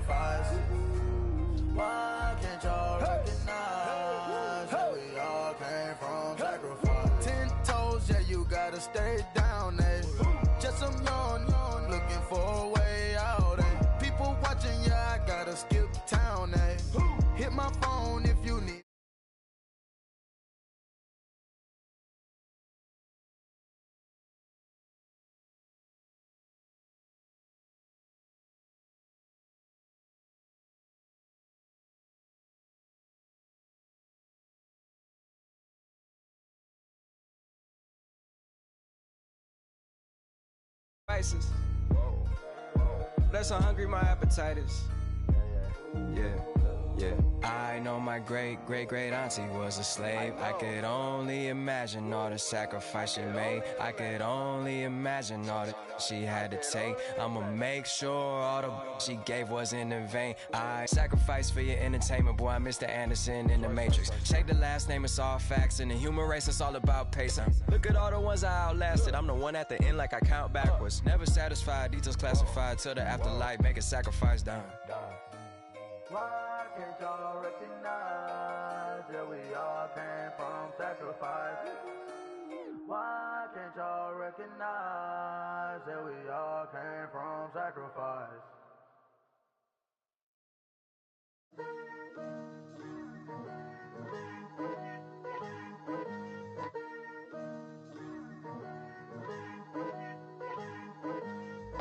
sacrifice. Why can't y'all recognize that we all came from sacrifice? 10 toes, yeah, you gotta stay down, eh? Just some yawn, looking for a way out, eh? People watching, yeah, I gotta skip town, eh? Hit my phone if you need. Bless how hungry my appetite is. Yeah. I know my great auntie was a slave. I could only imagine all the sacrifice she made. I could only imagine all the she had to take. I'ma make sure all the she gave wasn't in vain. I sacrificed for your entertainment, boy. I'm Mr. Anderson in the Matrix. Shake the last name, it's all facts. In the human race, it's all about pacing. Look at all the ones I outlasted. I'm the one at the end, like I count backwards. Never satisfied, details classified till the afterlife. Make a sacrifice down. Why can't y'all recognize that we all came from sacrifice? Why can't y'all recognize that we all came from sacrifice?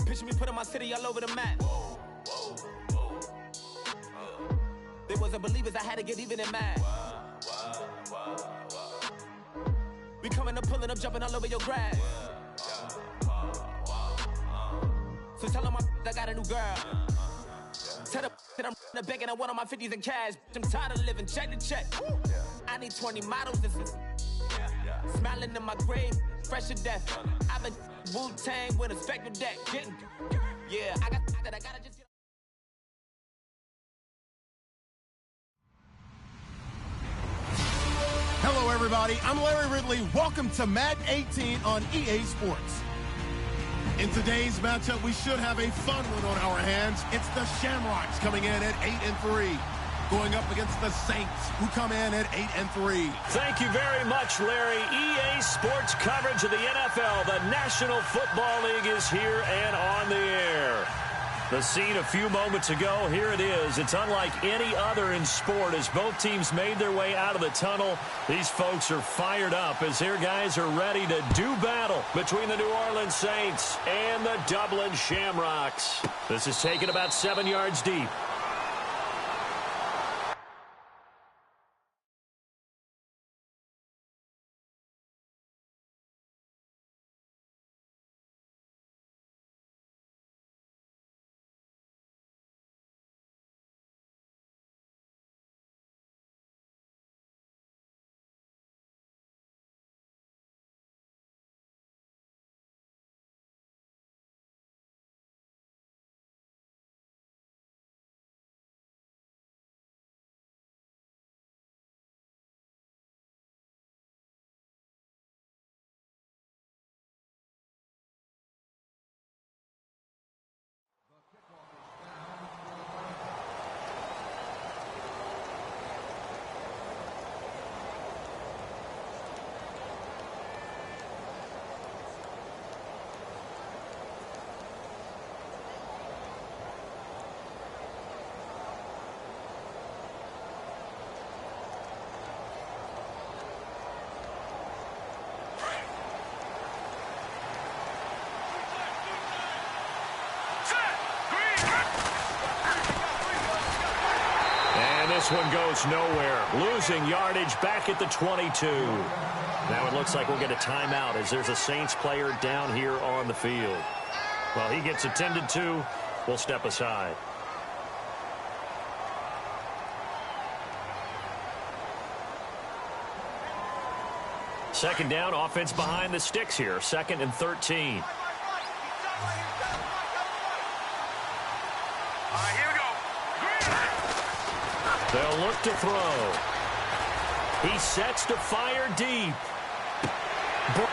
Picture me putting my city all over the map. They wasn't believers, I had to get even in mad. We coming up, pulling up, jumping all over your grass. So tell them I got a new girl. Tell them that I'm in the bank and I want all my 50s in cash. I'm tired of living check to check. I need 20 models. This is smiling in my grave, fresh to death. I've been Wu-Tang with a spectral deck. Yeah, I gotta just. Hello, everybody. I'm Larry Ridley. Welcome to Madden 18 on EA Sports. In today's matchup, we should have a fun one on our hands. It's the Shamrocks coming in at 8-3, going up against the Saints, who come in at 8-3. Thank you very much, Larry. EA Sports coverage of the NFL. The National Football League is here and on the air. The scene a few moments ago, here it is. It's unlike any other in sport as both teams made their way out of the tunnel. These folks are fired up as their guys are ready to do battle between the New Orleans Saints and the Dublin Shamrocks. This is taken about 7 yards deep. This one goes nowhere. Losing yardage back at the 22. Now it looks like we'll get a timeout as there's a Saints player down here on the field. Well, he gets attended to. We'll step aside. Second down, offense behind the sticks here. 2nd and 13. They'll look to throw. He sets to fire deep.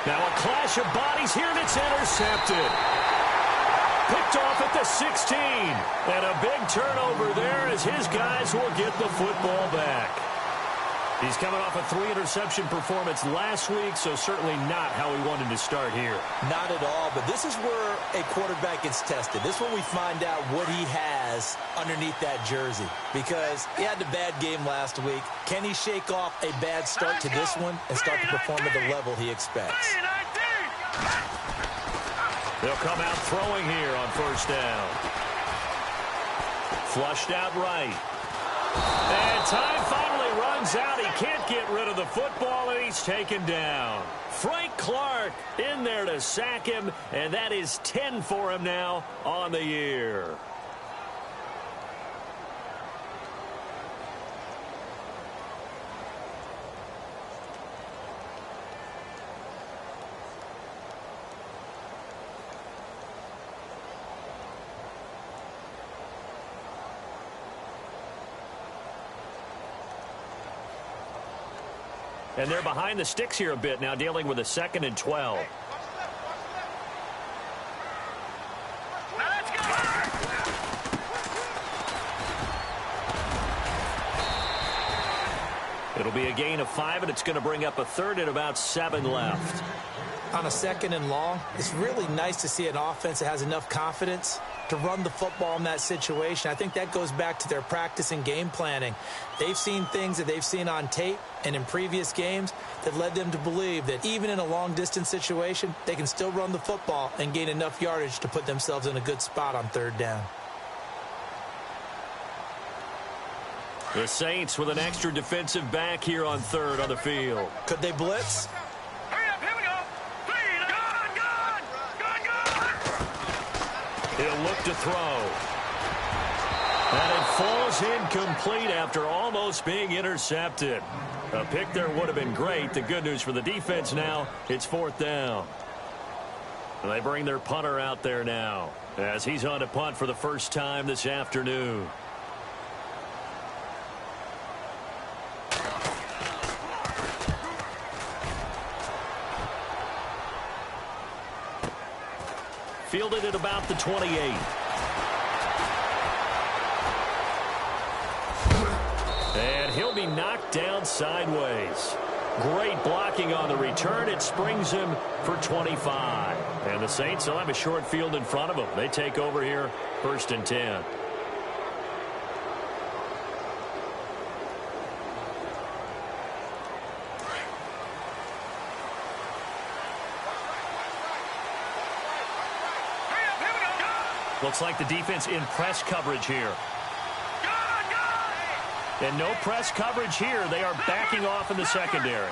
Now a clash of bodies here, and it's intercepted. Picked off at the 16. And a big turnover there as his guys will get the football back. He's coming off a 3-interception performance last week, so certainly not how he wanted to start here. Not at all, but this is where a quarterback gets tested. This is when we find out what he has underneath that jersey, because he had a bad game last week. Can he shake off a bad start to this one and start to perform at the level he expects? They'll come out throwing here on first down. Flushed out right. And time finally runs out. He can't get rid of the football, and he's taken down. Frank Clark in there to sack him, and that is 10 for him now on the year. And they're behind the sticks here a bit now, dealing with a 2nd and 12. It'll be a gain of 5, and it's going to bring up a 3rd and about 7 left. On a 2nd and long, it's really nice to see an offense that has enough confidence to run the football in that situation. I think that goes back to their practice and game planning. They've seen things that they've seen on tape and in previous games that led them to believe that even in a long-distance situation, they can still run the football and gain enough yardage to put themselves in a good spot on 3rd down. The Saints with an extra defensive back here on 3rd on the field. Could they blitz? He'll look to throw. And it falls incomplete after almost being intercepted. A pick there would have been great. The good news for the defense now, it's 4th down. And they bring their punter out there now as he's on to punt for the first time this afternoon. Fielded at about the 28. And he'll be knocked down sideways. Great blocking on the return. It springs him for 25. And the Saints will have a short field in front of them. They take over here, 1st and 10. Looks like the defense in press coverage here. And no press coverage here. They are backing off in the secondary.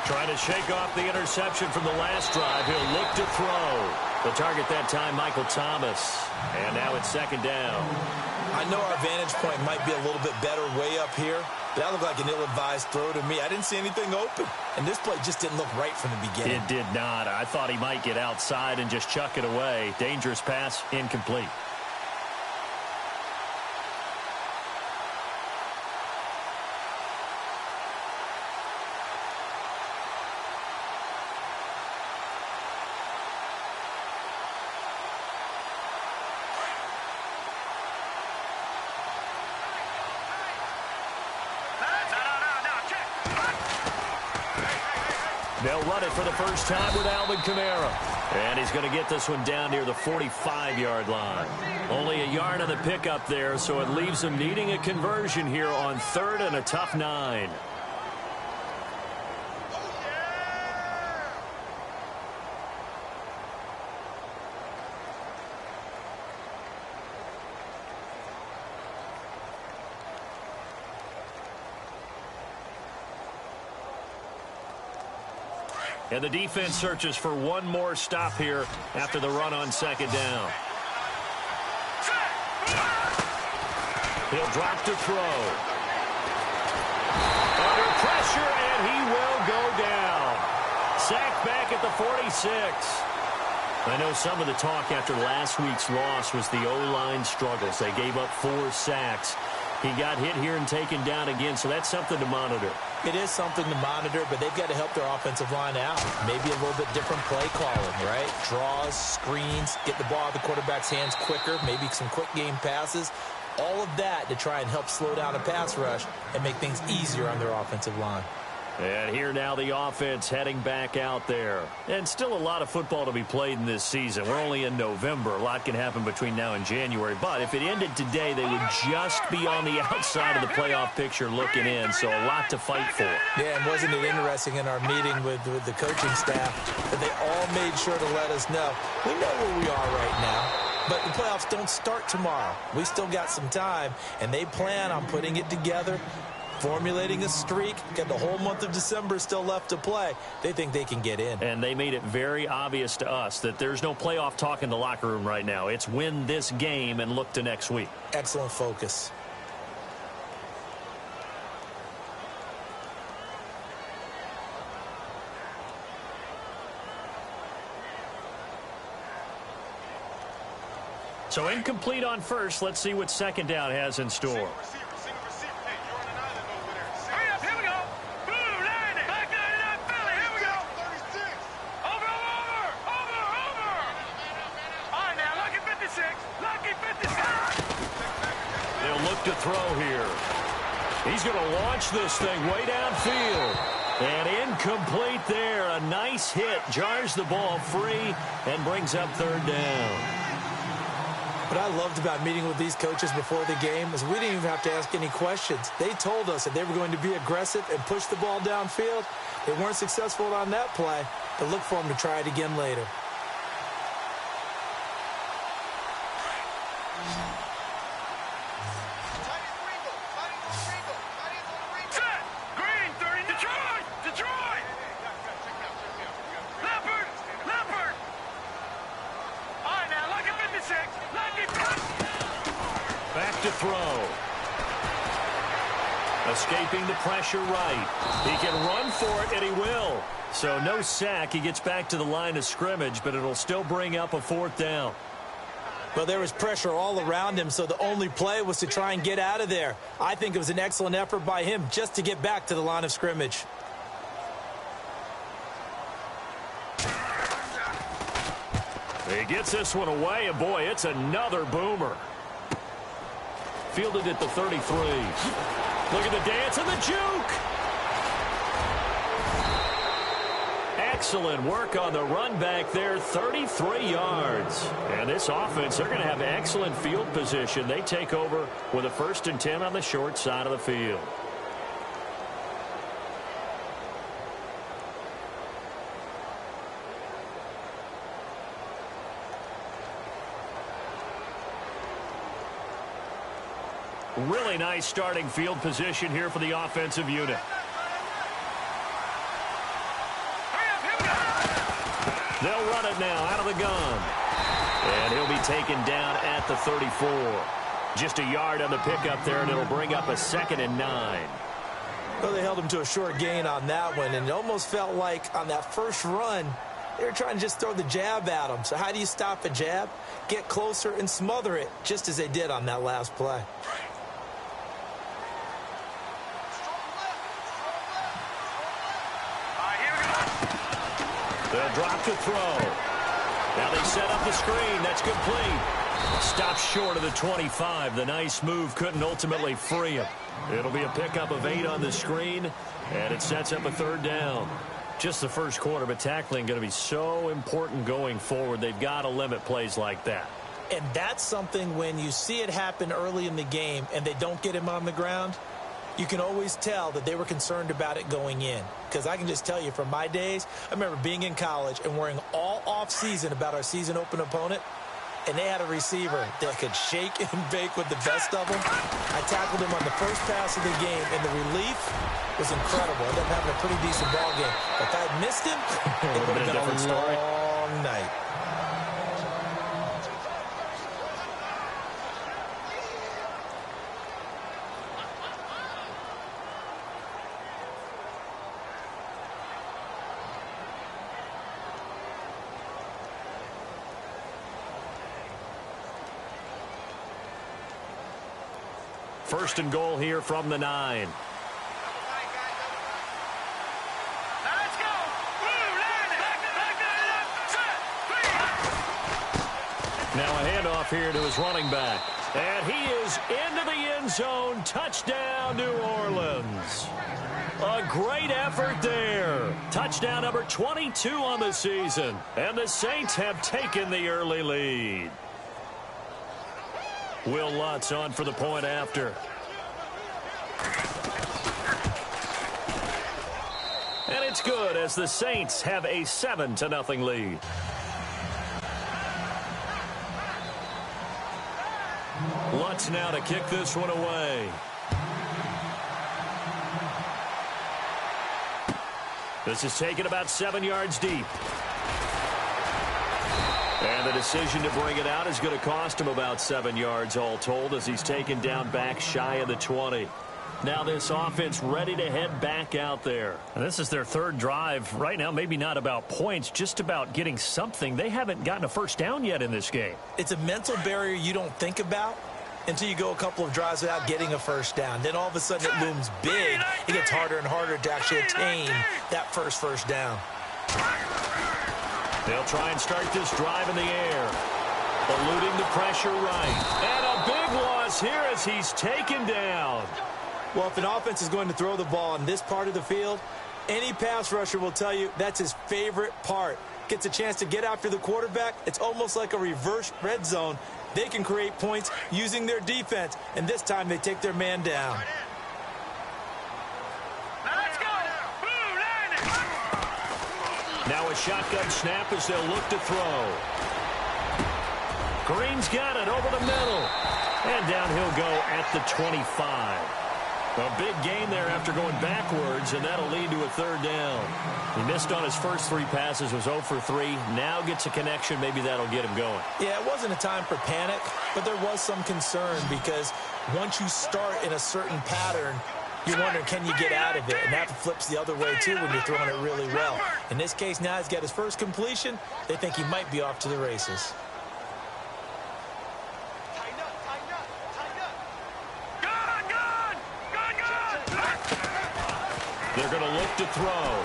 Trying to shake off the interception from the last drive. He'll look to throw. The target that time, Michael Thomas. And now it's 2nd down. I know our vantage point might be a little bit better way up here, but that looked like an ill-advised throw to me. I didn't see anything open, and this play just didn't look right from the beginning. It did not. I thought he might get outside and just chuck it away. Dangerous pass, incomplete. They'll run it for the first time with Alvin Kamara. And he's going to get this one down near the 45-yard line. Only a yard on the pickup there, so it leaves him needing a conversion here on 3rd and a tough 9. And the defense searches for one more stop here after the run on 2nd down. He'll drop to throw. Under pressure, and he will go down. Sacked back at the 46. I know some of the talk after last week's loss was the O-line struggles. They gave up 4 sacks. He got hit here and taken down again, so that's something to monitor. It is something to monitor, but they've got to help their offensive line out. Maybe a little bit different play calling, right? Draws, screens, get the ball out of the quarterback's hands quicker, maybe some quick game passes. All of that to try and help slow down a pass rush and make things easier on their offensive line. And here now the offense heading back out there. And still a lot of football to be played in this season. We're only in November. A lot can happen between now and January. But if it ended today, they would just be on the outside of the playoff picture looking in. So a lot to fight for. Yeah, and wasn't it interesting in our meeting with the coaching staff that they all made sure to let us know, we know where we are right now. But the playoffs don't start tomorrow. We still got some time, and they plan on putting it together, formulating a streak. Got the whole month of December still left to play. They think they can get in. And they made it very obvious to us that there's no playoff talk in the locker room right now. It's win this game and look to next week. Excellent focus. So incomplete on first. Let's see what second down has in store. To throw here. He's going to launch this thing way downfield. And incomplete there. A nice hit. Jars the ball free and brings up third down. What I loved about meeting with these coaches before the game is we didn't even have to ask any questions. They told us that they were going to be aggressive and push the ball downfield. They weren't successful on that play, but look for them to try it again later. Back to throw. Escaping the pressure right. He can run for it, and he will. So no sack. He gets back to the line of scrimmage, but it'll still bring up a fourth down. Well, there was pressure all around him, so the only play was to try and get out of there. I think it was an excellent effort by him just to get back to the line of scrimmage. He gets this one away, and boy, it's another boomer. Fielded at the 33. Look at the dance and the juke. Excellent work on the run back there, 33 yards. And this offense, they're going to have excellent field position. They take over with a 1st and 10 on the short side of the field. Really nice starting field position here for the offensive unit. They'll run it now out of the gun. And he'll be taken down at the 34. Just a yard on the pickup there, and it'll bring up a 2nd and 9. Well, they held him to a short gain on that one, and it almost felt like on that first run, they were trying to just throw the jab at him. So how do you stop a jab? Get closer and smother it, just as they did on that last play. They'll drop to throw. Now they set up the screen. That's complete. Stops short of the 25. The nice move couldn't ultimately free him. It'll be a pickup of 8 on the screen, and it sets up a 3rd down. Just the first quarter, but tackling going to be so important going forward. They've got to limit plays like that. And that's something when you see it happen early in the game and they don't get him on the ground, you can always tell that they were concerned about it going in. Because I can just tell you from my days, I remember being in college and worrying all off-season about our season open opponent, and they had a receiver that could shake and bake with the best of them. I tackled him on the first pass of the game, and the relief was incredible. I ended up having a pretty decent ball game. If I had missed him, it would have been a long night. First and goal here from the 9. Now a handoff here to his running back. And he is into the end zone. Touchdown, New Orleans. A great effort there. Touchdown number 22 on the season. And the Saints have taken the early lead. Will Lutz on for the point after. And it's good as the Saints have a 7-0 lead. Lutz now to kick this one away. This is taken about 7 yards deep. And the decision to bring it out is going to cost him about 7 yards all told as he's taken down back shy of the 20. Now this offense ready to head back out there. And this is their third drive. Right now, maybe not about points, just about getting something. They haven't gotten a first down yet in this game. It's a mental barrier you don't think about until you go a couple of drives without getting a first down. Then all of a sudden it looms big. It gets harder and harder to actually attain that first down. They'll try and start this drive in the air. Eluding the pressure right. And a big loss here as he's taken down. Well, if an offense is going to throw the ball in this part of the field, any pass rusher will tell you that's his favorite part. Gets a chance to get after the quarterback. It's almost like a reverse red zone. They can create points using their defense, and this time they take their man down. Now a shotgun snap as they'll look to throw. Green's got it over the middle. And down he'll go at the 25. A big gain there after going backwards, and that'll lead to a third down. He missed on his first 3 passes, was 0 for 3. Now gets a connection. Maybe that'll get him going. Yeah, it wasn't a time for panic, but there was some concern because once you start in a certain pattern, you're wondering, can you get out of it? And that flips the other way, too, when you're throwing it really well. In this case, now he's got his first completion. They think he might be off to the races. They're going to look to throw.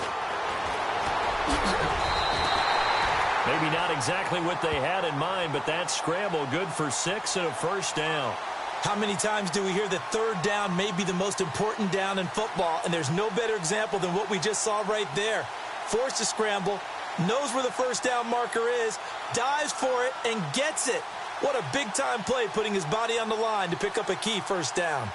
Maybe not exactly what they had in mind, but that scramble good for 6 and a first down. How many times do we hear that third down may be the most important down in football, and there's no better example than what we just saw right there. Forced to scramble, knows where the first down marker is, dives for it, and gets it. What a big-time play, putting his body on the line to pick up a key first down.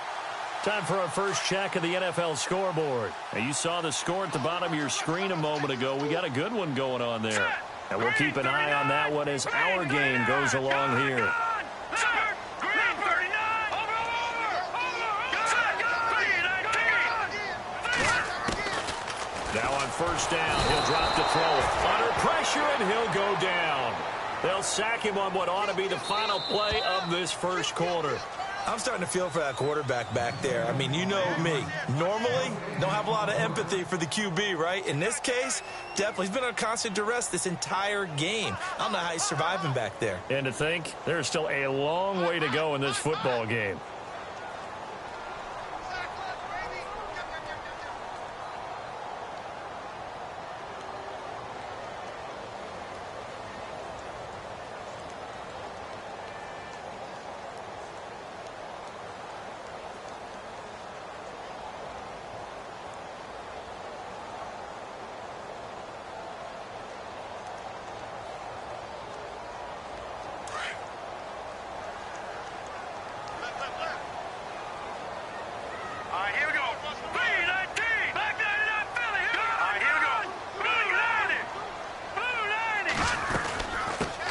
Time for our first check of the NFL scoreboard. Now, you saw the score at the bottom of your screen a moment ago. We got a good one going on there. And we'll keep an eye on that one as our game goes along here. Now on first down, he'll drop to throw it. Under pressure, and he'll go down. They'll sack him on what ought to be the final play of this first quarter. I'm starting to feel for that quarterback back there. I mean, you know me. Normally, don't have a lot of empathy for the QB, right? In this case, definitely. He's been under constant duress this entire game. I don't know how he's surviving back there. And to think, there's still a long way to go in this football game.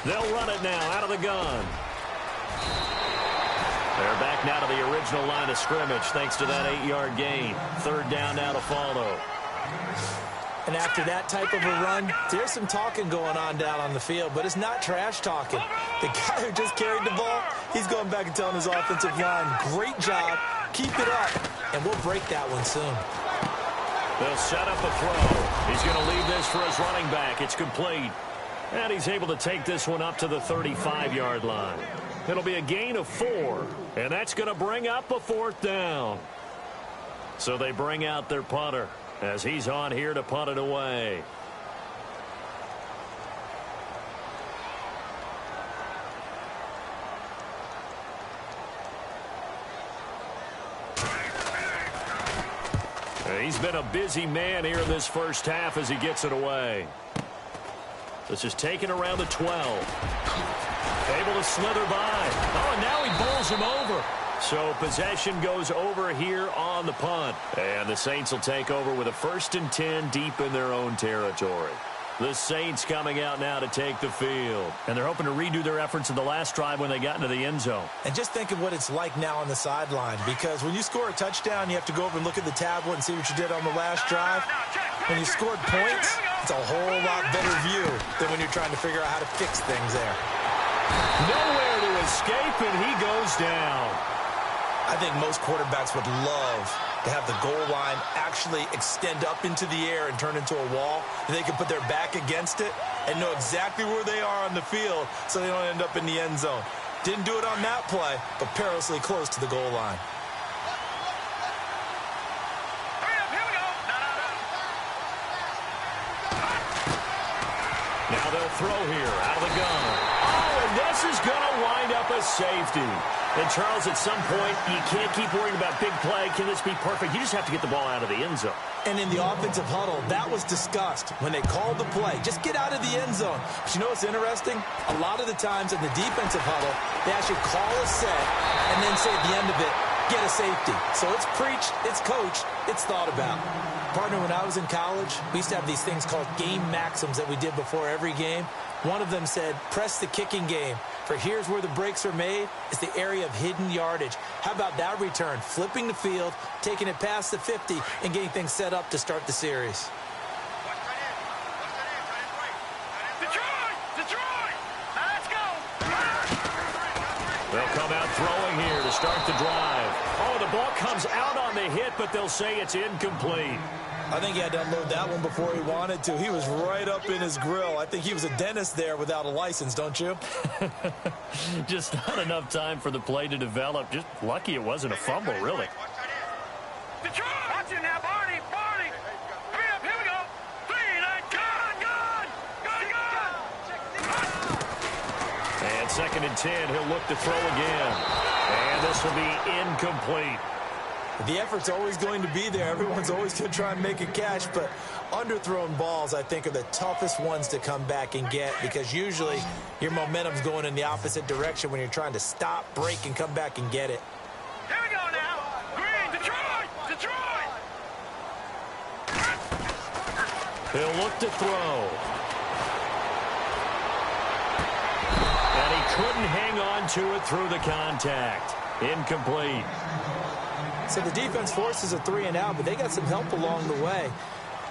They'll run it now out of the gun. They're back now to the original line of scrimmage thanks to that 8-yard gain. Third down now to follow. And after that type of a run, there's some talking going on down on the field, but it's not trash talking. The guy who just carried the ball, he's going back and telling his offensive line, great job, keep it up, and we'll break that one soon. They'll set up a throw. He's going to leave this for his running back. It's complete. And he's able to take this one up to the 35-yard line. It'll be a gain of 4, and that's going to bring up a fourth down. So they bring out their punter as he's on here to punt it away. He's been a busy man here in this first half as he gets it away. This is taken around the 12. Able to slither by. Oh, and now he bowls him over. So possession goes over here on the punt. And the Saints will take over with a 1st and 10 deep in their own territory. The Saints coming out now to take the field. And they're hoping to redo their efforts in the last drive when they got into the end zone. And just think of what it's like now on the sideline, because when you score a touchdown, you have to go over and look at the tablet and see what you did on the last drive. When you scored points, it's a whole lot better view than when you're trying to figure out how to fix things there. Nowhere to escape, and he goes down. I think most quarterbacks would love to have the goal line actually extend up into the air and turn into a wall. They can put their back against it and know exactly where they are on the field so they don't end up in the end zone. Didn't do it on that play, but perilously close to the goal line. Now they'll throw here out of the gun. Oh, and this is going to wind up a safety. And, Charles, at some point, you can't keep worrying about big play. Can this be perfect? You just have to get the ball out of the end zone. And in the offensive huddle, that was discussed when they called the play. Just get out of the end zone. But you know what's interesting? A lot of the times in the defensive huddle, they actually call a set and then say at the end of it, get a safety. So it's preached, it's coached, it's thought about. Partner, when I was in college, we used to have these things called game maxims that we did before every game. One of them said, press the kicking game. For here's where the breaks are made. It's the area of hidden yardage. How about that return? Flipping the field, taking it past the 50, and getting things set up to start the series. They'll come out throwing here to start the drive. Oh, the ball comes out on the hit, but they'll say it's incomplete. I think he had to unload that one before he wanted to. He was right up in his grill. I think he was a dentist there without a license, don't you? Just not enough time for the play to develop. Just lucky it wasn't a fumble, really. Watch it now, Barney. Barney. Hurry up, here we go. 3, 9, gun. And 2nd and 10, he'll look to throw again. And this will be incomplete. The effort's always going to be there. Everyone's always going to try and make a catch, but underthrown balls, I think, are the toughest ones to come back and get, because usually your momentum's going in the opposite direction when you're trying to stop, break, and come back and get it. Here we go now. Green, Detroit. Detroit. He'll look to throw. And he couldn't hang on to it through the contact. Incomplete. So the defense forces a 3 and out, but they got some help along the way.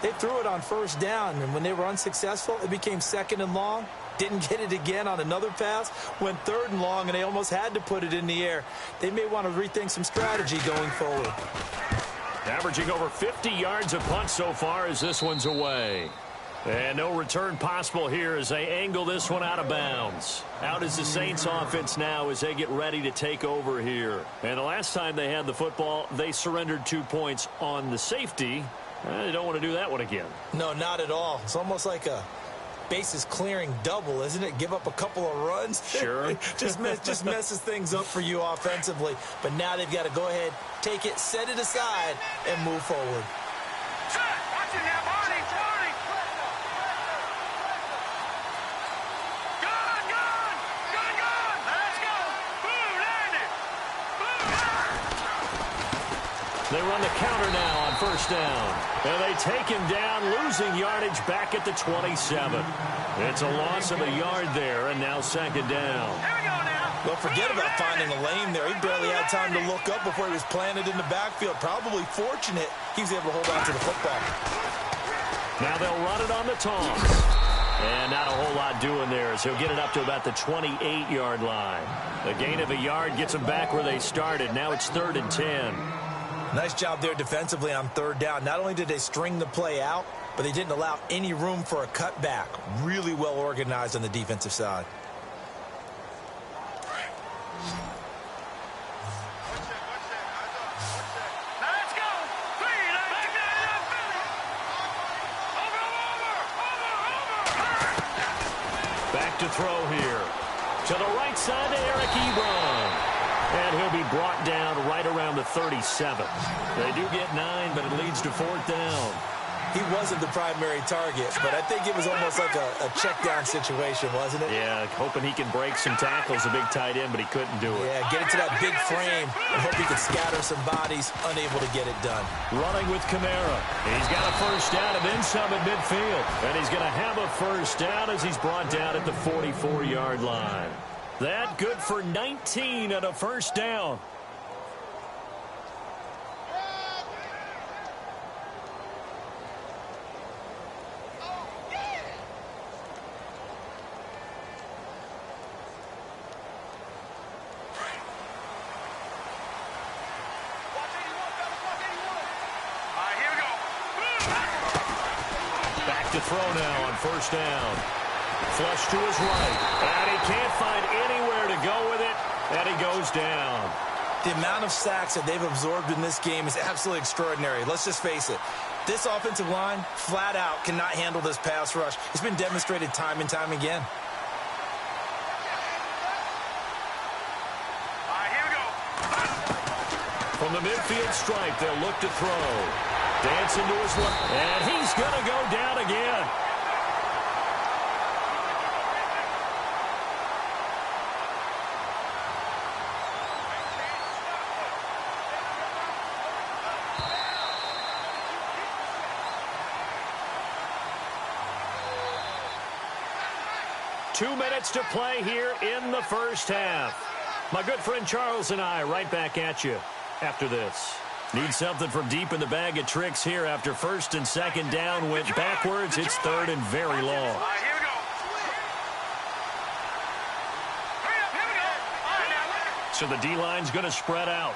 They threw it on 1st down, and when they were unsuccessful, it became 2nd and long. Didn't get it again on another pass. Went 3rd and long, and they almost had to put it in the air. They may want to rethink some strategy going forward. Averaging over 50 yards a punt so far as this one's away. And no return possible here as they angle this one out of bounds. Out is the Saints offense now as they get ready to take over here. And the last time they had the football, they surrendered 2 points on the safety. They don't want to do that one again. No, not at all. It's almost like a bases clearing double, isn't it? Give up a couple of runs. Sure. just messes things up for you offensively. But now they've got to go ahead, take it, set it aside, and move forward. Watch it now, Barney. Barney. Gun. Let's go. Boom, Andy. Boom. They run the counter now on 1st down. And they take him down, losing yardage back at the 27. It's a loss of a yard there, and now 2nd down. Here we go now. Well, forget about finding a lane there. He barely had time to look up before he was planted in the backfield. Probably fortunate he was able to hold on to the football. Now they'll run it on the toss. And not a whole lot doing there as he'll get it up to about the 28-yard line. A gain of a yard gets them back where they started. Now it's 3rd and 10. Nice job there defensively on 3rd down. Not only did they string the play out, but they didn't allow any room for a cutback. Really well organized on the defensive side. Let's go. 3, 9, over. Back to throw here. To the right side to Eric Ebron. And he'll be brought down right around the 37. They do get 9, but it leads to 4th down. He wasn't the primary target, but I think it was almost like a check-down situation, wasn't it? Yeah, hoping he can break some tackles, a big tight end, but he couldn't do it. Yeah, get it to that big frame and hope he can scatter some bodies, unable to get it done. Running with Kamara. He's got a first down and then some at midfield. And he's going to have a first down as he's brought down at the 44-yard line. That good for 19 and a first down. To throw now on first down. Flush to his right. And he can't find anywhere to go with it. And he goes down. The amount of sacks that they've absorbed in this game is absolutely extraordinary. Let's just face it. This offensive line, flat out, cannot handle this pass rush. It's been demonstrated time and time again. From the midfield stripe, they'll look to throw. Dancing to his left. And he's going to go down again. Two minutes to play here in the first half. My good friend Charles and I right back at you after this. Need something from deep in the bag of tricks here after first and second down went backwards. It's third and very long. So the D-line's going to spread out.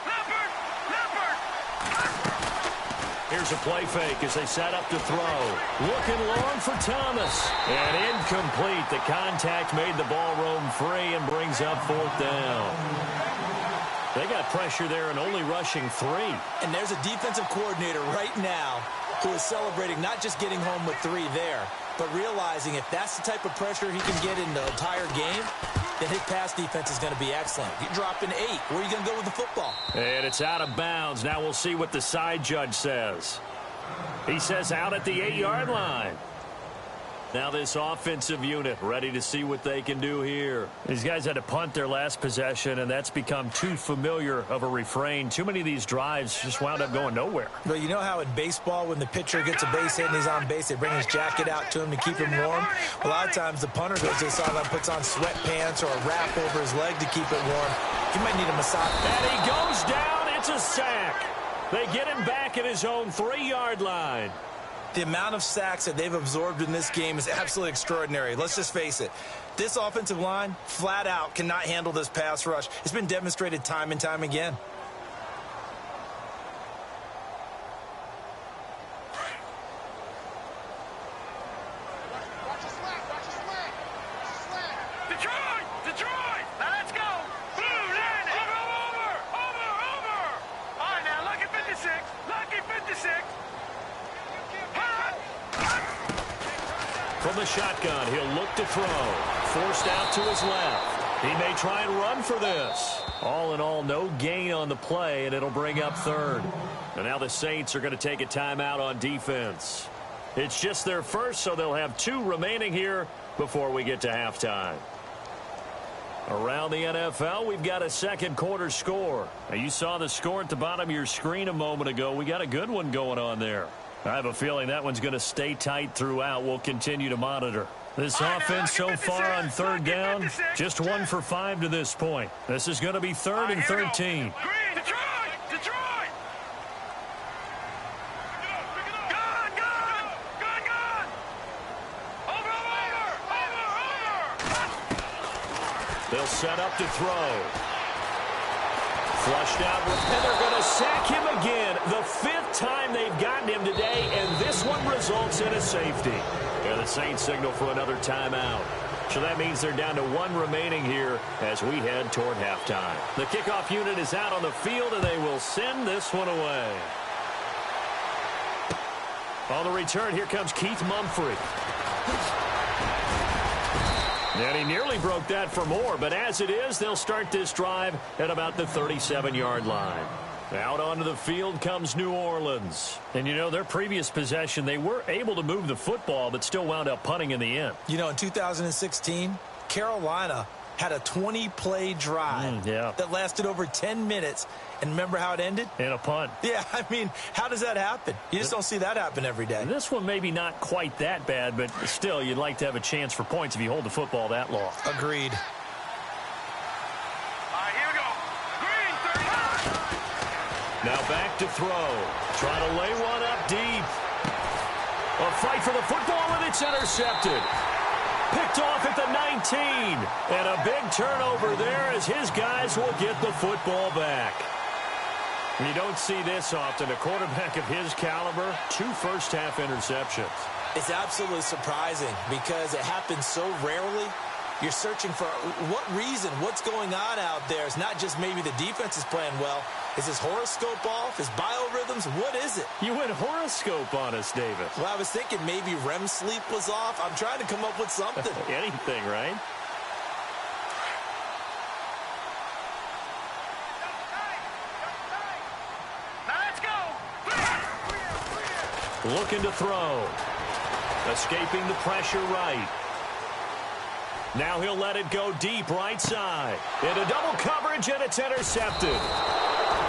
Here's a play fake as they set up to throw. Looking long for Thomas. And incomplete. The contact made the ball roam free and brings up 4th down. They got pressure there and only rushing 3. And there's a defensive coordinator right now who is celebrating not just getting home with 3 there, but realizing if that's the type of pressure he can get in the entire game, then his pass defense is going to be excellent. You're dropping 8. Where are you going to go with the football? And it's out of bounds. Now we'll see what the side judge says. He says out at the 8-yard line. Now this offensive unit ready to see what they can do here. These guys had to punt their last possession, and that's become too familiar of a refrain. Too many of these drives just wound up going nowhere. Well, you know how in baseball when the pitcher gets a base hit and he's on base, they bring his jacket out to him to keep him warm? A lot of times the punter goes to the sideline, puts on sweatpants or a wrap over his leg to keep it warm. He might need a massage. And he goes down. It's a sack. They get him back at his own 3-yard line. The amount of sacks that they've absorbed in this game is absolutely extraordinary. Let's just face it. This offensive line, flat out, cannot handle this pass rush. It's been demonstrated time and time again. Detroit! Now let's go! Blue line! Over! All right, now, lucky 56. Lucky 56. From the shotgun, he'll look to throw. Forced out to his left. He may try and run for this. All in all, no gain on the play, and it'll bring up 3rd. And now the Saints are going to take a timeout on defense. It's just their first, so they'll have 2 remaining here before we get to halftime. Around the NFL, we've got a second quarter score. Now, you saw the score at the bottom of your screen a moment ago. We got a good one going on there. I have a feeling that one's going to stay tight throughout. We'll continue to monitor. This offense so far on 3rd down, just 1 for 5 to this point. This is going to be 3rd and 13. Detroit! Gun! Over! They'll set up to throw. Flushed out, and they're going to sack him again. The 5th time they've gotten him today, and this one results in a safety. And the Saints signal for another timeout. So that means they're down to 1 remaining here as we head toward halftime. The kickoff unit is out on the field, and they will send this one away. On the return, here comes Keith Mumphrey. And he nearly broke that for more, but as it is, they'll start this drive at about the 37-yard line. Out onto the field comes New Orleans. And, you know, their previous possession, they were able to move the football, but still wound up punting in the end. You know, in 2016, Carolina had a 20-play drive that lasted over 10 minutes. And remember how it ended? In a punt. Yeah, I mean, how does that happen? You just don't see that happen every day. This one maybe not quite that bad, but still, you'd like to have a chance for points if you hold the football that long. Agreed. Now back to throw. Trying to lay one up deep. A fight for the football, and it's intercepted. Picked off at the 19. And a big turnover there as his guys will get the football back. You don't see this often. A quarterback of his caliber, 2 first-half interceptions. It's absolutely surprising because it happens so rarely. You're searching for what reason, what's going on out there. It's not just maybe the defense is playing well. Is his horoscope off? His biorhythms? What is it? You went horoscope on us, David. Well, I was thinking maybe REM sleep was off. I'm trying to come up with something. Anything, right? Looking to throw. Escaping the pressure right. Now he'll let it go deep right side. Into double coverage, and it's intercepted.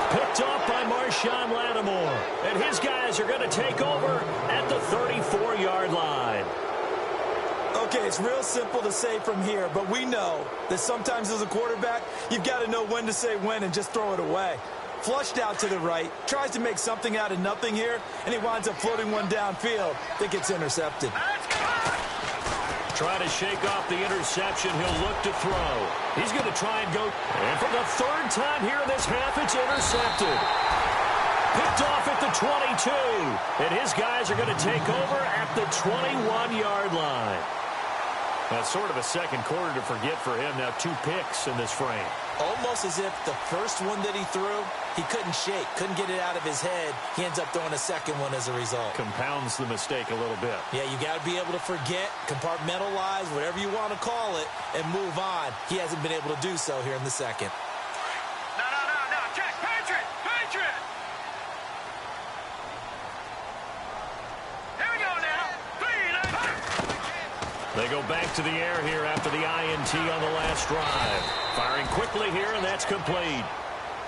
Picked off by Marshawn Lattimore. And his guys are going to take over at the 34-yard line. Okay, it's real simple to say from here, but we know that sometimes as a quarterback, you've got to know when to say when and just throw it away. Flushed out to the right, tries to make something out of nothing here, and he winds up floating one downfield that gets intercepted. Trying to shake off the interception. He'll look to throw. He's going to try and go. And for the 3rd time here in this half, it's intercepted. Picked off at the 22. And his guys are going to take over at the 21-yard line. That's sort of a second quarter to forget for him. Now 2 picks in this frame. Almost as if the first one that he threw, he couldn't shake, couldn't get it out of his head. He ends up throwing a second one as a result. Compounds the mistake a little bit. Yeah, you got to be able to forget, compartmentalize, whatever you want to call it, and move on. He hasn't been able to do so here in the second. No, check, Patriot! Here we go now. They go back to the air here after the INT on the last drive. Firing quickly here, and that's complete.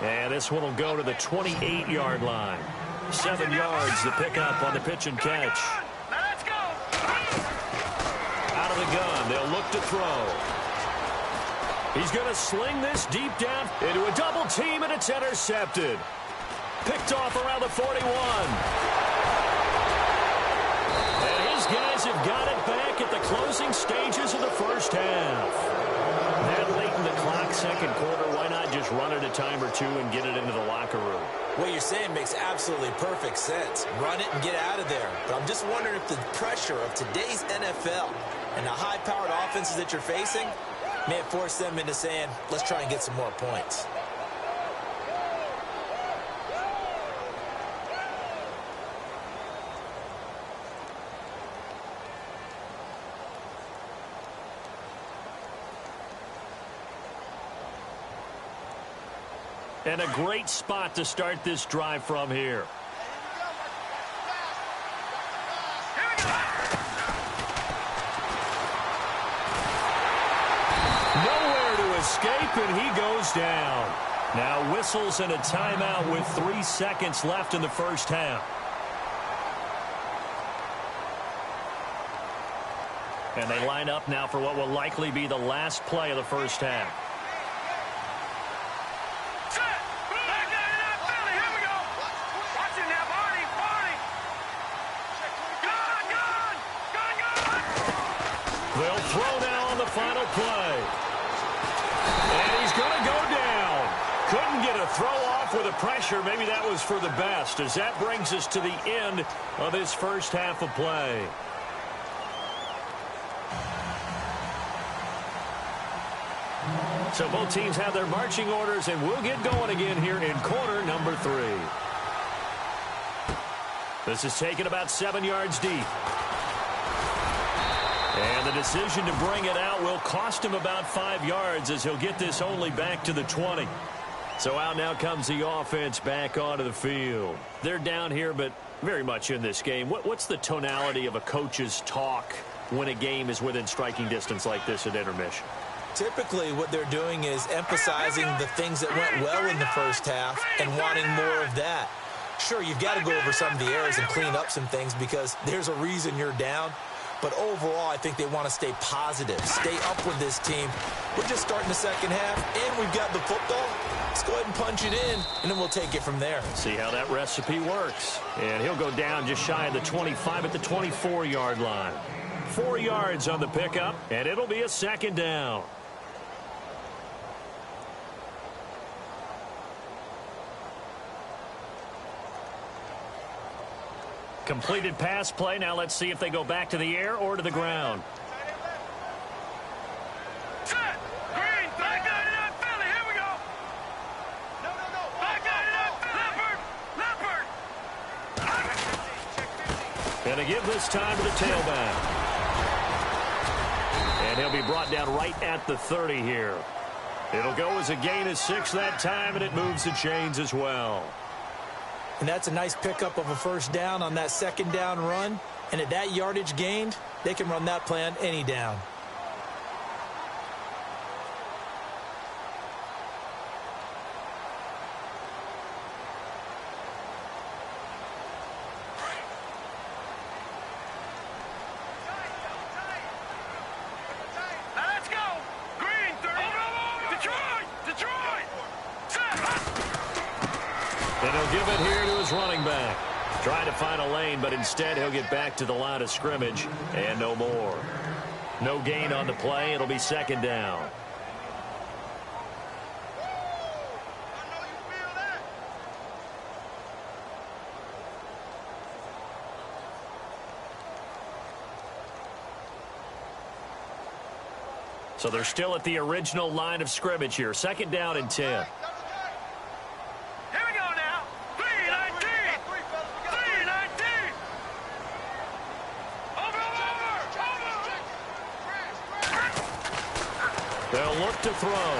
And this one will go to the 28-yard line. 7 yards to pick up on the pitch and catch. Let's go. Out of the gun, they'll look to throw. He's going to sling this deep down into a double team, and it's intercepted. Picked off around the 41. And his guys have got it back at the closing stages of the first half. That late in the clock, second quarter, why not just run it a time or two and get it into the locker room? What you're saying makes absolutely perfect sense. Run it and get out of there. But I'm just wondering if the pressure of today's NFL and the high-powered offenses that you're facing may have forced them into saying, let's try and get some more points. And a great spot to start this drive from here. Nowhere to escape, and he goes down. Now whistles and a timeout with 3 seconds left in the first half. And they line up now for what will likely be the last play of the first half. They'll throw now on the final play. And he's going to go down. Couldn't get a throw off with the pressure. Maybe that was for the best, as that brings us to the end of this first half of play. So both teams have their marching orders, and we'll get going again here in quarter number 3. This is taken about 7 yards deep. And the decision to bring it out will cost him about 5 yards as he'll get this only back to the 20. So out now comes the offense back onto the field. They're down here, but very much in this game. What's the tonality of a coach's talk when a game is within striking distance like this at intermission? Typically, what they're doing is emphasizing the things that went well in the first half and wanting more of that. Sure, you've got to go over some of the errors and clean up some things because there's a reason you're down. But overall, I think they want to stay positive, stay up with this team. We're just starting the second half, and we've got the football. Let's go ahead and punch it in, and then we'll take it from there. See how that recipe works. And he'll go down just shy of the 25 at the 24-yard line. 4 yards on the pickup, and it'll be a second down. Completed pass play. Now let's see if they go back to the air or to the ground. Set. Green. Back out of that Philly. Here we go. No. Back out of that Leopard. Going to give this time to the tailback. And he'll be brought down right at the 30 here. It'll go as a gain of 6 that time, and it moves the chains as well. And that's a nice pickup of a first down on that second down run. And at that yardage gained, they can run that play on any down. Now let's go. Green. 30. Detroit. Set. And he'll give it here to his running back. Trying to find a lane, but instead he'll get back to the line of scrimmage and no more. No gain on the play. It'll be second down. So they're still at the original line of scrimmage here. Second down and 10. Here we go now. 3-19. 3-19. Over. They'll look to throw.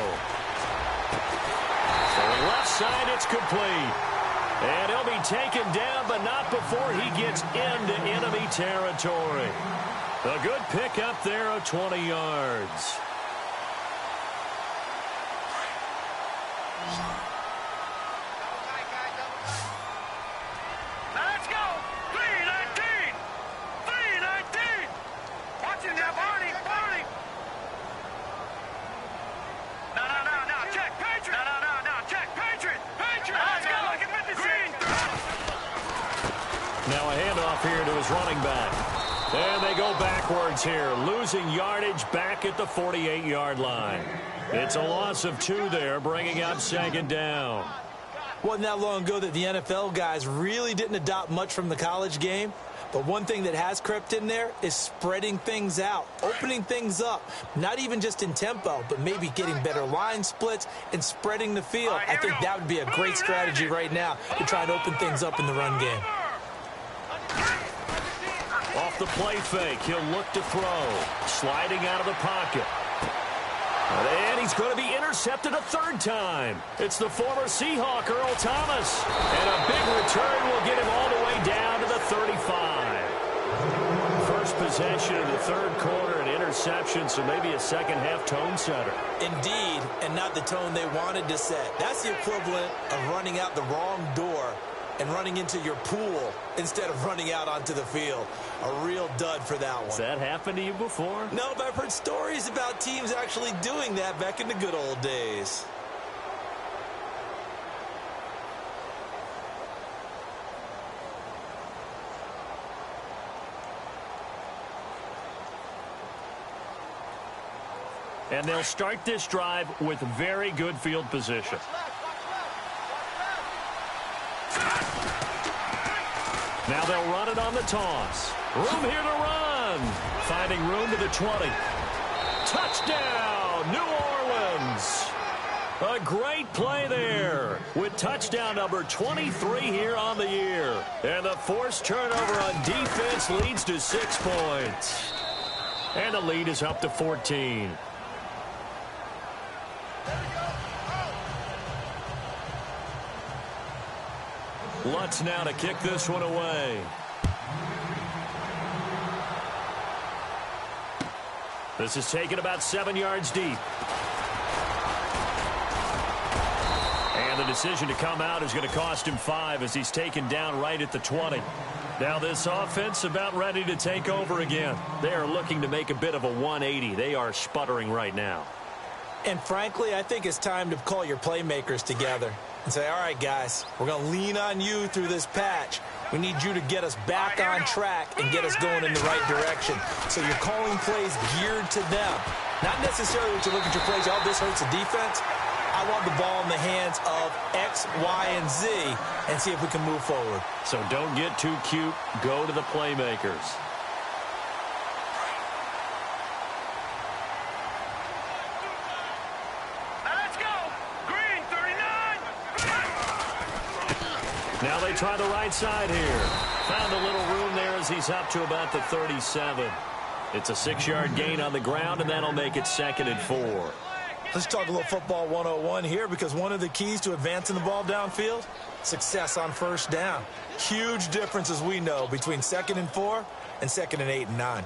For the left side, it's complete. And he'll be taken down, but not before he gets into enemy territory. A good pickup there of 20 yards. Now let's go. 3-19. 3-19. Watching that, Barney. No. Check, Patriot. No. Check, Patriot. Let's go. Look at 56. Green. Now a handoff here to his running back. And they go backwards here, losing yardage back at the 48-yard line. It's a loss of 2 there, bringing up second down. Wasn't that long ago that the NFL guys really didn't adopt much from the college game. But one thing that has crept in there is spreading things out, opening things up, not even just in tempo, but maybe getting better line splits and spreading the field. I think that would be a great strategy right now to try and open things up in the run game. Off the play fake, he'll look to throw. Sliding out of the pocket. And he's going to be intercepted a 3rd time. It's the former Seahawk, Earl Thomas. And a big return will get him all the way down to the 35. First possession of the 3rd quarter, an interception, so maybe a second-half tone setter. Indeed, and not the tone they wanted to set. That's the equivalent of running out the wrong door and running into your pool instead of running out onto the field. A real dud for that one. Has that happened to you before? No, but I've heard stories about teams actually doing that back in the good old days. And they'll start this drive with very good field position. Now they'll run it on the toss. Room here to run. Finding room to the 20. Touchdown, New Orleans. A great play there with touchdown number 23 here on the year. And the forced turnover on defense leads to 6 points. And the lead is up to 14. Lutz now to kick this one away. This is taken about 7 yards deep. And the decision to come out is going to cost him 5 as he's taken down right at the 20. Now this offense about ready to take over again. They are looking to make a bit of a 180. They are sputtering right now. And frankly, I think it's time to call your playmakers together and say, all right, guys, we're going to lean on you through this patch. We need you to get us back on track and get us going in the right direction. So you're calling plays geared to them. Not necessarily to look at your plays, oh, this hurts the defense. I want the ball in the hands of X, Y, and Z and see if we can move forward. So don't get too cute. Go to the playmakers. Let's go. Green, 39. Now they try the right side here. Found a little room there as he's up to about the 37. It's a 6-yard gain on the ground, and that'll make it 2nd and 4. Let's talk a little football 101 here, because one of the keys to advancing the ball downfield, success on first down. Huge difference, as we know, between 2nd and 4 and 2nd and 8 and 9.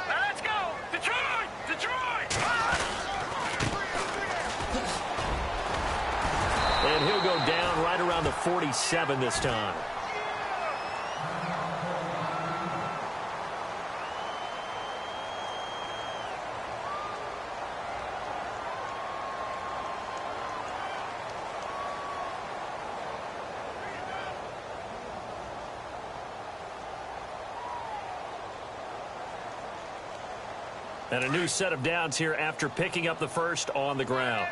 Let's go. Detroit. Detroit. And he'll go down right around the 47 this time. And a new set of downs here after picking up the first on the ground.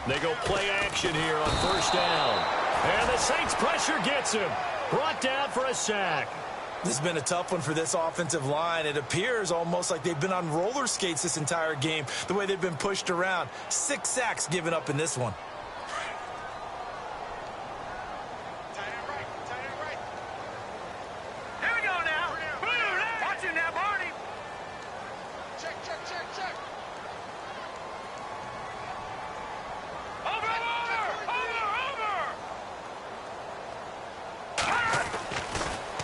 They go play action here on first down. And the Saints pressure gets him. Brought down for a sack. This has been a tough one for this offensive line. It appears almost like they've been on roller skates this entire game, the way they've been pushed around. 6 sacks given up in this one.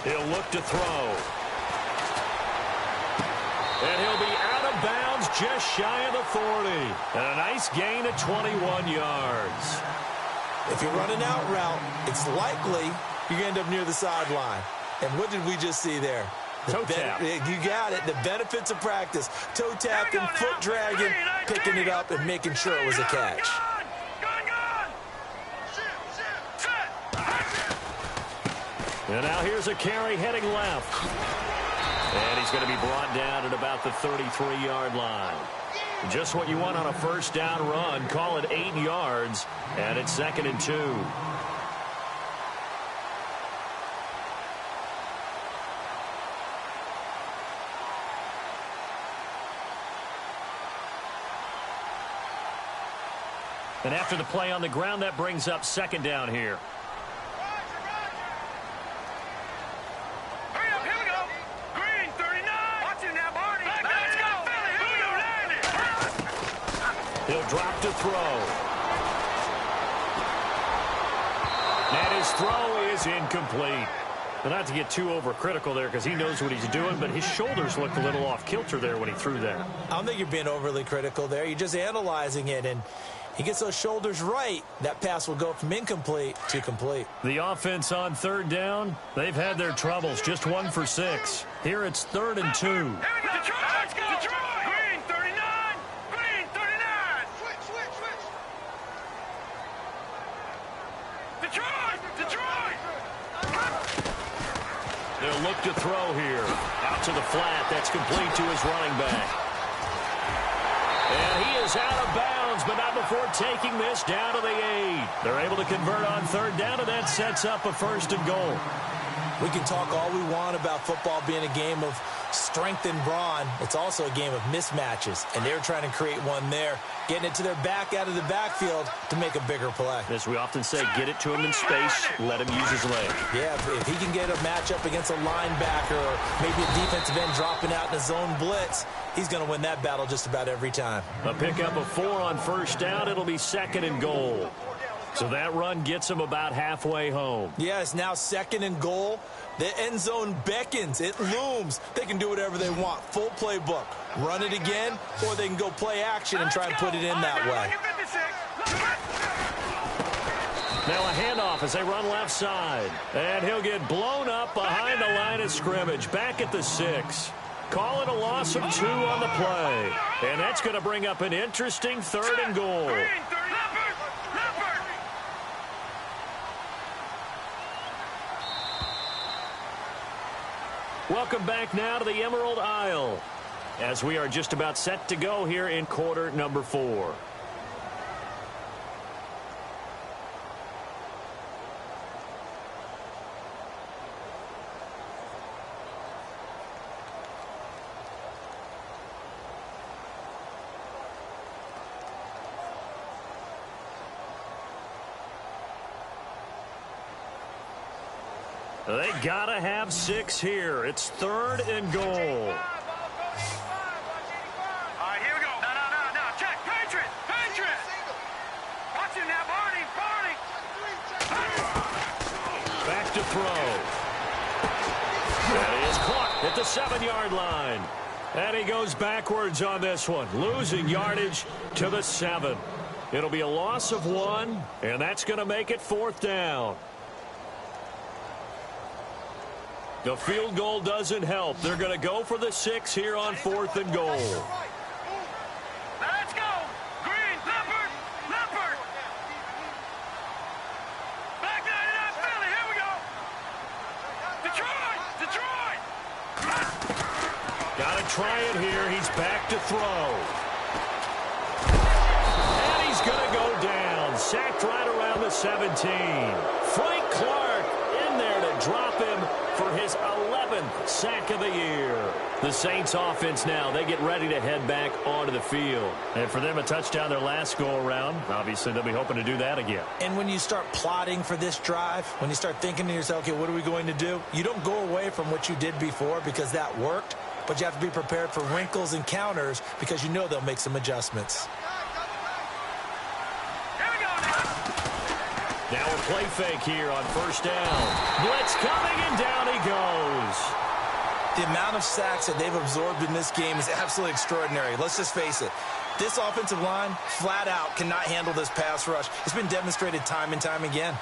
He'll look to throw. And he'll be out of bounds just shy of the 40. And a nice gain of 21 yards. If you run an out route, it's likely you end up near the sideline. And what did we just see there? Toe tap. You got it. The benefits of practice. Toe tapping, foot dragging, picking it up, and making sure it was a catch. And now here's a carry heading left. And he's going to be brought down at about the 33-yard line. Just what you want on a first down run. Call it 8 yards. And it's 2nd and 2. And after the play on the ground, that brings up 2nd down here. He'll drop to throw. And his throw is incomplete. But not to get too overcritical there, because he knows what he's doing, but his shoulders looked a little off kilter there when he threw that. I don't think you're being overly critical there. You're just analyzing it, and he gets those shoulders right. That pass will go from incomplete to complete. The offense on 3rd down, they've had their troubles. Just 1 for 6. Here it's 3rd and 2. Let's go. Detroit. Green, 39. Green, 39. Switch. Detroit. They'll look to throw here. Out to the flat. That's complete to his running back. And he is out of bounds, but not before taking this down to the 8. They're able to convert on 3rd down, and that sets up a 1st and goal. We can talk all we want about football being a game of strength and brawn. It's also a game of mismatches, and they're trying to create one there, getting it to their back out of the backfield to make a bigger play. As we often say, get it to him in space, let him use his leg. Yeah, if he can get a matchup against a linebacker or maybe a defensive end dropping out in a zone blitz, he's going to win that battle just about every time. A pickup of 4 on first down. It'll be 2nd and goal. So that run gets him about halfway home. Yeah, it's now 2nd and goal. The end zone beckons. It looms. They can do whatever they want. Full playbook. Run it again, or they can go play action and try and put it in that way. Now a handoff as they run left side. And he'll get blown up behind the line of scrimmage. Back at the 6. Call it a loss of 2 on the play. And that's going to bring up an interesting 3rd and goal. Welcome back now to the Emerald Isle as we are just about set to go here in quarter number 4. They gotta have 6 here. It's 3rd and goal. All right, here we go. No. Check. Patriot. Watch him now, Barney. Back to throw. That is caught at the 7-yard line. And he goes backwards on this one, losing yardage to the 7. It'll be a loss of 1, and that's going to make it 4th down. The field goal doesn't help. They're going to go for the 6 here on 4th and goal. Let's go. Green. Leopard. Back line it up, Philly. Here we go. Detroit. Got to try it here. He's back to throw. And he's going to go down. Sacked right around the 17. Frank Clark in there to drop him for his 11th sack of the year. The Saints offense now, they get ready to head back onto the field. And for them, a touchdown their last go-around. Obviously, they'll be hoping to do that again. And when you start plotting for this drive, when you start thinking to yourself, okay, what are we going to do? You don't go away from what you did before because that worked, but you have to be prepared for wrinkles and counters because you know they'll make some adjustments. Now a play fake here on first down. Blitz coming, and down he goes. The amount of sacks that they've absorbed in this game is absolutely extraordinary. Let's just face it. This offensive line, flat out, cannot handle this pass rush. It's been demonstrated time and time again.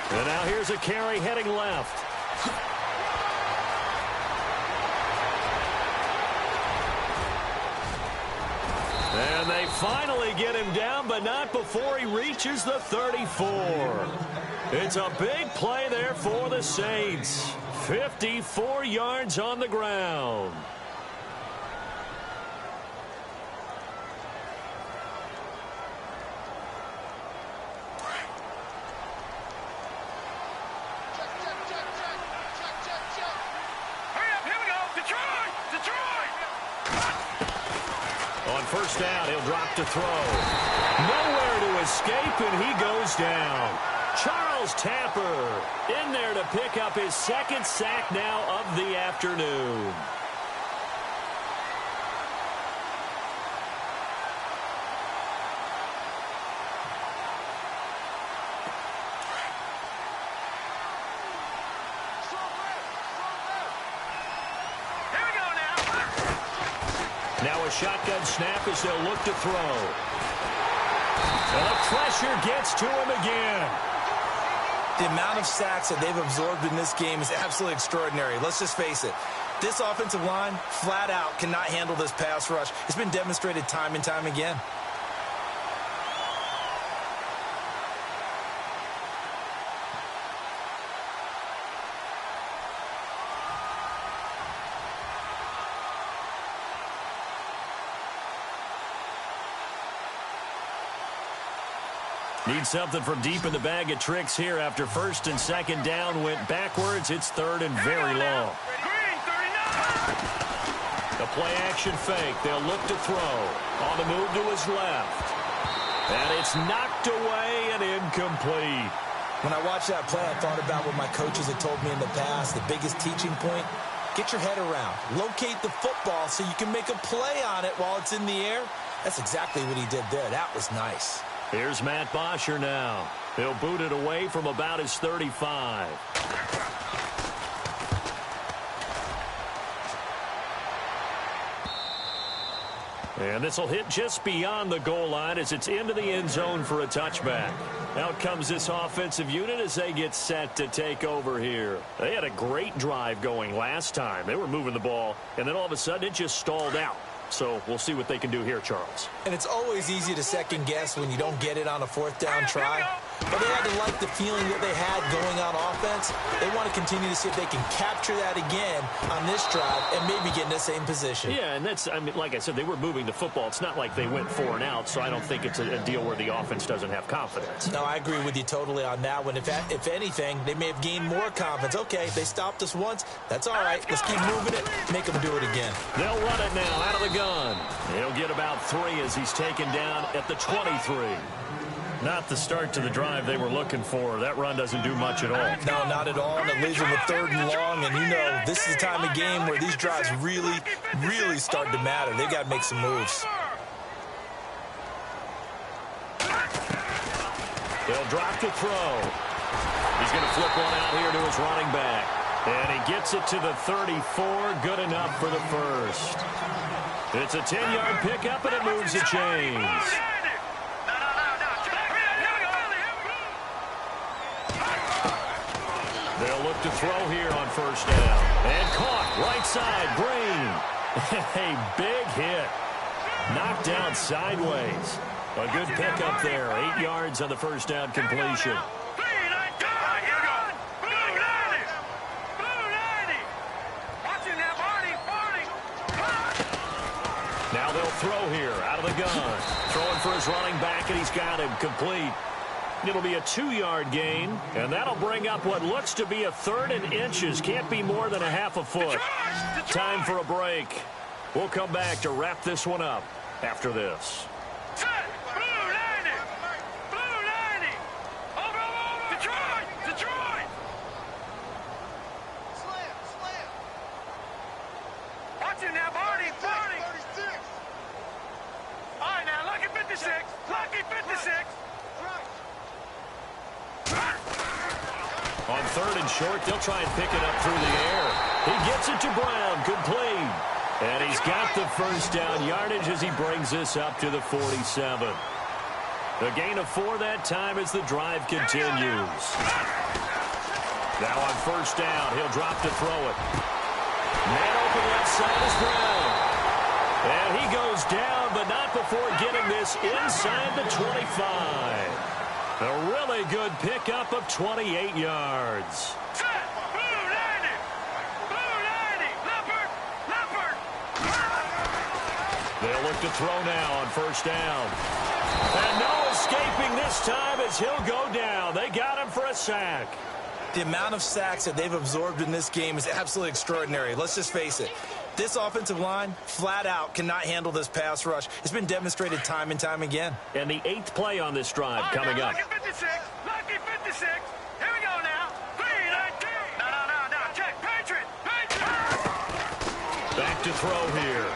And now here's a carry heading left. And they finally get him down, but not before he reaches the 34. It's a big play there for the Saints. 54 yards on the ground. First down, he'll drop to throw. Nowhere to escape, and he goes down. Charles Tapper in there to pick up his 2nd sack now of the afternoon. Now a shotgun snap as they'll look to throw. And the pressure gets to him again. The amount of sacks that they've absorbed in this game is absolutely extraordinary. Let's just face it. This offensive line, flat out, cannot handle this pass rush. It's been demonstrated time and time again. Need something from deep in the bag of tricks here after first and second down went backwards. It's third and very long. The play action fake. They'll look to throw. On the move to his left. And it's knocked away and incomplete. When I watched that play, I thought about what my coaches had told me in the past. The biggest teaching point, get your head around. Locate the football so you can make a play on it while it's in the air. That's exactly what he did there. That was nice. Here's Matt Bosher now. He'll boot it away from about his 35. And this will hit just beyond the goal line as it's into the end zone for a touchback. Out comes this offensive unit as they get set to take over here. They had a great drive going last time. They were moving the ball, and then all of a sudden it just stalled out. So we'll see what they can do here, Charles. And it's always easy to second guess when you don't get it on a fourth down try. But they had to like the feeling that they had going on offense. They want to continue to see if they can capture that again on this drive and maybe get in the same position. Yeah, and that's, I mean, like I said, they were moving the football. It's not like they went 4 and out, so I don't think it's a deal where the offense doesn't have confidence. No, I agree with you totally on that one. If anything, they may have gained more confidence. Okay, they stopped us once. That's all right. Let's keep moving it. Make them do it again. They'll run it now out of the gun. He'll get about 3 as he's taken down at the 23. Not the start to the drive they were looking for. That run doesn't do much at all. No, not at all. And it leaves them with 3rd and long. And you know, this is the time of game where these drives really, really start to matter. They've got to make some moves. They'll drop to throw. He's going to flip one out here to his running back. And he gets it to the 34. Good enough for the first. It's a 10-yard pickup, and it moves the chains. They'll look to throw here on first down. And caught right side, Green. A big hit. Knocked down sideways. A good pickup there. 8 yards on the first down completion. Now they'll throw here out of the gun. Throwing for his running back, and he's got him complete. It'll be a 2-yard gain, and that'll bring up what looks to be a 3rd and inches. Can't be more than a half a foot. Time for a break. We'll come back to wrap this one up after this. On 3rd and short, they'll try and pick it up through the air. He gets it to Brown, complete. And he's got the first down yardage as he brings this up to the 47. A gain of 4 that time as the drive continues. Now on first down, he'll drop to throw it. Man open left side is Brown. And he goes down, but not before getting this inside the 25. A really good pickup of 28 yards. They'll look to throw now on first down. And no escaping this time as he'll go down. They got him for a sack. The amount of sacks that they've absorbed in this game is absolutely extraordinary. Let's just face it. This offensive line, flat out, cannot handle this pass rush. It's been demonstrated time and time again. And the 8th play on this drive coming up. Lucky 56. Lucky 56. Here we go now. 3-19. No. Check. Patriot. Back to throw here.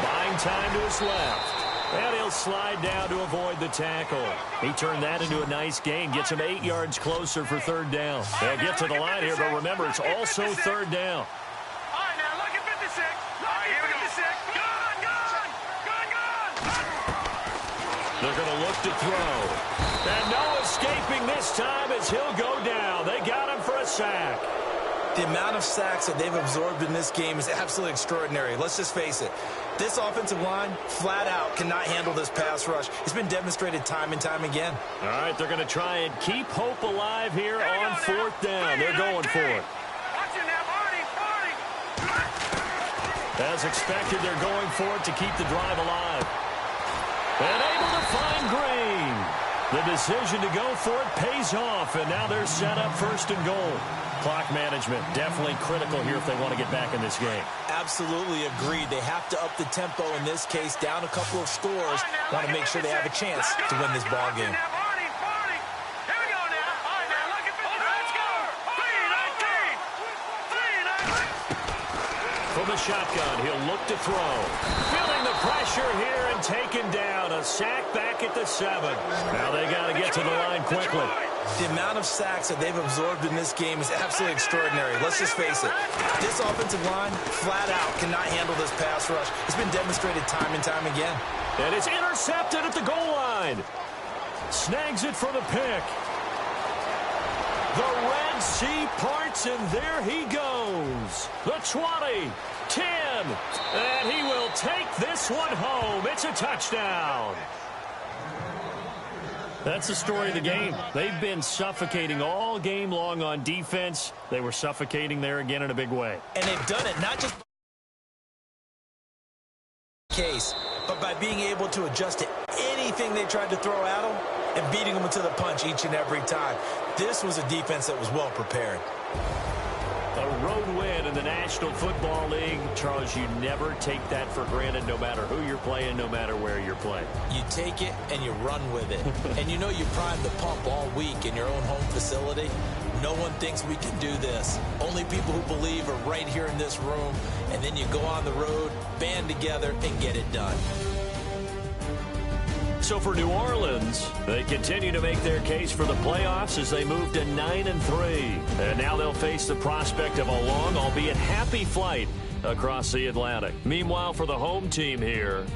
Buying time to his left. And he'll slide down to avoid the tackle. He turned that into a nice gain. Gets him 8 yards closer for 3rd down. They'll get to the line here, but remember, it's also 3rd down. They're going to look to throw. And no escaping this time as he'll go down. They got him for a sack. The amount of sacks that they've absorbed in this game is absolutely extraordinary. Let's just face it. This offensive line, flat out, cannot handle this pass rush. It's been demonstrated time and time again. All right, they're going to try and keep hope alive here on 4th down. They're going for it. As expected, they're going for it to keep the drive alive. And able to find Green. The decision to go for it pays off, and now they're set up first and goal. Clock management definitely critical here if they want to get back in this game. Absolutely agreed. They have to up the tempo in this case, down a couple of scores. Want to make sure they have a chance to win this ball game. From the shotgun, he'll look to throw. Feeling the pressure here and taken down. A sack back at the 7. Now they got to get to the line quickly. The amount of sacks that they've absorbed in this game is absolutely extraordinary. Let's just face it. This offensive line, flat out, cannot handle this pass rush. It's been demonstrated time and time again. And it's intercepted at the goal line. Snags it for the pick. The Red Sea parts, and there he goes. The 20, 10, and he will take this one home. It's a touchdown. That's the story of the game. They've been suffocating all game long on defense. They were suffocating there again in a big way. And they've done it not just case, but by being able to adjust to anything they tried to throw at them and beating them to the punch each and every time. This was a defense that was well prepared. A road win in the National Football League. Charles, you never take that for granted no matter who you're playing, no matter where you're playing. You take it and you run with it. And you know you prime the pump all week in your own home facility. No one thinks we can do this. Only people who believe are right here in this room. And then you go on the road, band together, and get it done. So for New Orleans, they continue to make their case for the playoffs as they move to 9-3. And now they'll face the prospect of a long, albeit happy flight across the Atlantic. Meanwhile, for the home team here...